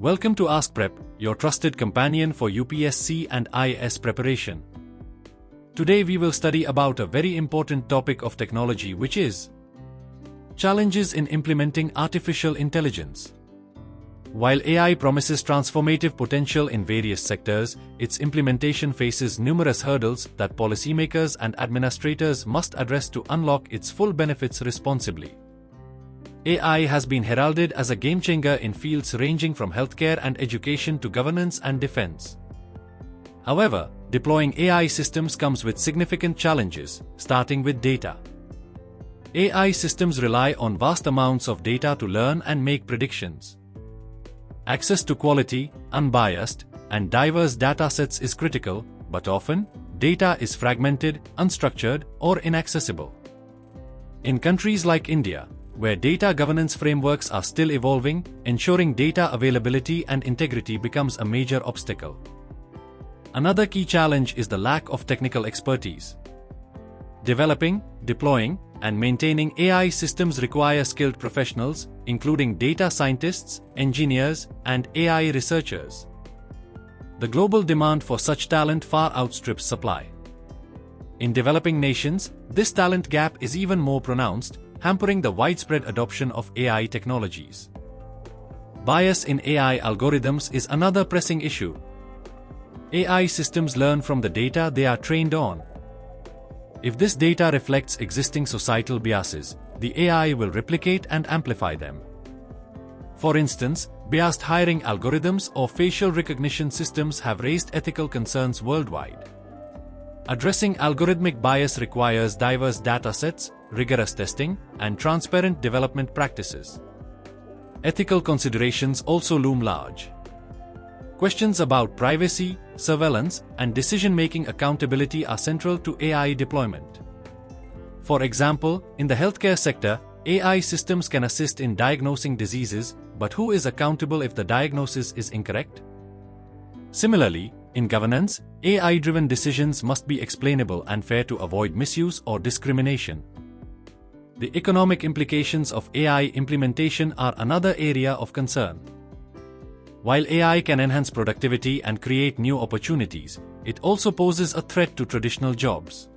Welcome to AskPrep, your trusted companion for UPSC and IAS preparation. Today we will study about a very important topic of technology, which is challenges in implementing artificial intelligence. While AI promises transformative potential in various sectors, its implementation faces numerous hurdles that policymakers and administrators must address to unlock its full benefits responsibly. AI has been heralded as a game-changer in fields ranging from healthcare and education to governance and defense. However, deploying AI systems comes with significant challenges, starting with data. AI systems rely on vast amounts of data to learn and make predictions. Access to quality, unbiased, and diverse datasets is critical, but often, data is fragmented, unstructured, or inaccessible. In countries like India, where data governance frameworks are still evolving, ensuring data availability and integrity becomes a major obstacle. Another key challenge is the lack of technical expertise. Developing, deploying, and maintaining AI systems require skilled professionals, including data scientists, engineers, and AI researchers. The global demand for such talent far outstrips supply. In developing nations, this talent gap is even more pronounced, hampering the widespread adoption of AI technologies. Bias in AI algorithms is another pressing issue. AI systems learn from the data they are trained on. If this data reflects existing societal biases, the AI will replicate and amplify them. For instance, biased hiring algorithms or facial recognition systems have raised ethical concerns worldwide. Addressing algorithmic bias requires diverse datasets, rigorous testing, and transparent development practices. Ethical considerations also loom large. Questions about privacy, surveillance, and decision-making accountability are central to AI deployment. For example, in the healthcare sector, AI systems can assist in diagnosing diseases, but who is accountable if the diagnosis is incorrect? Similarly, in governance, AI-driven decisions must be explainable and fair to avoid misuse or discrimination. The economic implications of AI implementation are another area of concern. While AI can enhance productivity and create new opportunities, it also poses a threat to traditional jobs.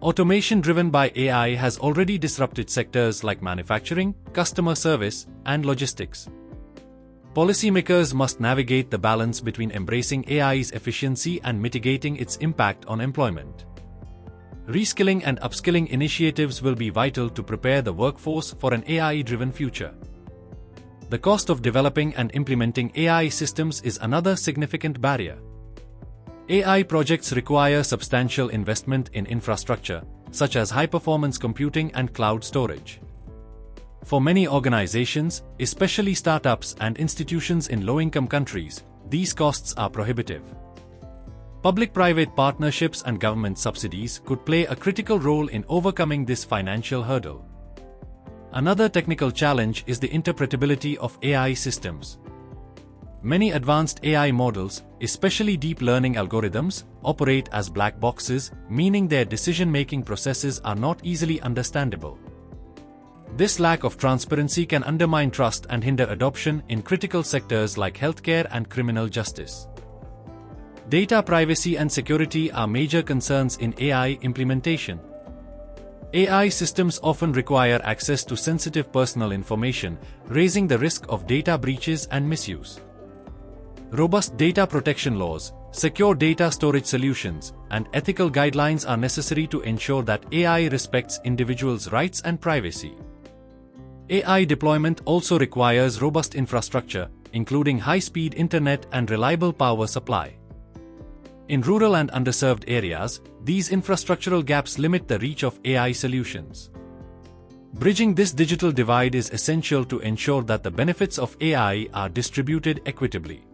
Automation driven by AI has already disrupted sectors like manufacturing, customer service, and logistics. Policymakers must navigate the balance between embracing AI's efficiency and mitigating its impact on employment. Reskilling and upskilling initiatives will be vital to prepare the workforce for an AI-driven future. The cost of developing and implementing AI systems is another significant barrier. AI projects require substantial investment in infrastructure, such as high-performance computing and cloud storage. For many organizations, especially startups and institutions in low-income countries, these costs are prohibitive. Public-private partnerships and government subsidies could play a critical role in overcoming this financial hurdle. Another technical challenge is the interpretability of AI systems. Many advanced AI models, especially deep learning algorithms, operate as black boxes, meaning their decision-making processes are not easily understandable. This lack of transparency can undermine trust and hinder adoption in critical sectors like healthcare and criminal justice. Data privacy and security are major concerns in AI implementation. AI systems often require access to sensitive personal information, raising the risk of data breaches and misuse. Robust data protection laws, secure data storage solutions, and ethical guidelines are necessary to ensure that AI respects individuals' rights and privacy. AI deployment also requires robust infrastructure, including high-speed internet and reliable power supply. In rural and underserved areas, these infrastructural gaps limit the reach of AI solutions. Bridging this digital divide is essential to ensure that the benefits of AI are distributed equitably.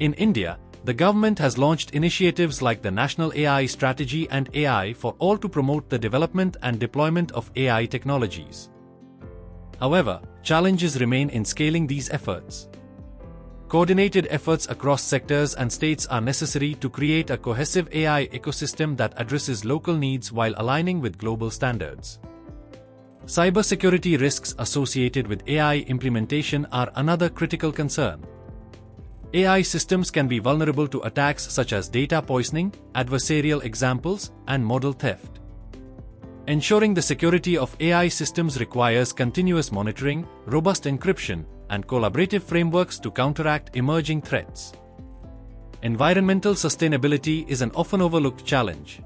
In India, the government has launched initiatives like the National AI Strategy and AI for All to promote the development and deployment of AI technologies. However, challenges remain in scaling these efforts. Coordinated efforts across sectors and states are necessary to create a cohesive AI ecosystem that addresses local needs while aligning with global standards. Cybersecurity risks associated with AI implementation are another critical concern. AI systems can be vulnerable to attacks such as data poisoning, adversarial examples, and model theft. Ensuring the security of AI systems requires continuous monitoring, robust encryption, and collaborative frameworks to counteract emerging threats. Environmental sustainability is an often overlooked challenge.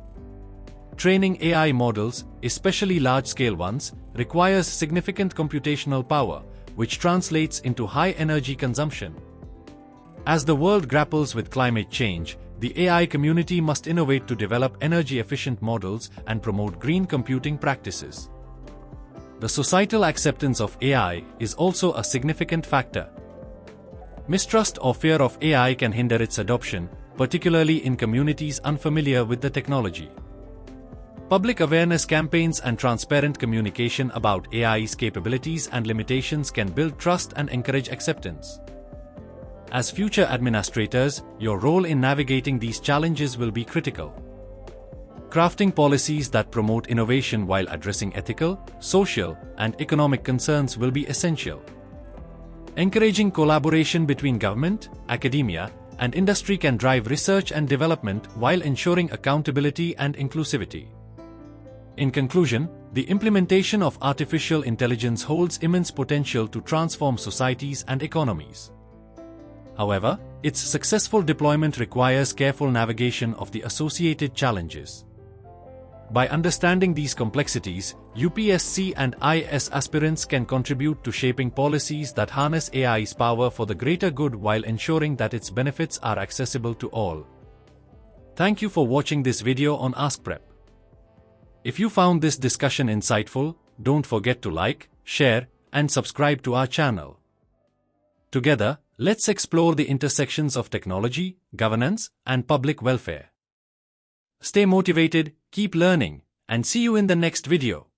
Training AI models, especially large-scale ones, requires significant computational power, which translates into high energy consumption. As the world grapples with climate change, the AI community must innovate to develop energy-efficient models and promote green computing practices. The societal acceptance of AI is also a significant factor. Mistrust or fear of AI can hinder its adoption, particularly in communities unfamiliar with the technology. Public awareness campaigns and transparent communication about AI's capabilities and limitations can build trust and encourage acceptance. As future administrators, your role in navigating these challenges will be critical. Crafting policies that promote innovation while addressing ethical, social, and economic concerns will be essential. Encouraging collaboration between government, academia, and industry can drive research and development while ensuring accountability and inclusivity. In conclusion, the implementation of artificial intelligence holds immense potential to transform societies and economies. However, its successful deployment requires careful navigation of the associated challenges. By understanding these complexities, UPSC and IS aspirants can contribute to shaping policies that harness AI's power for the greater good while ensuring that its benefits are accessible to all. Thank you for watching this video on AskPrep. If you found this discussion insightful, don't forget to like, share, and subscribe to our channel. Together, let's explore the intersections of technology, governance, and public welfare. Stay motivated, keep learning, and see you in the next video.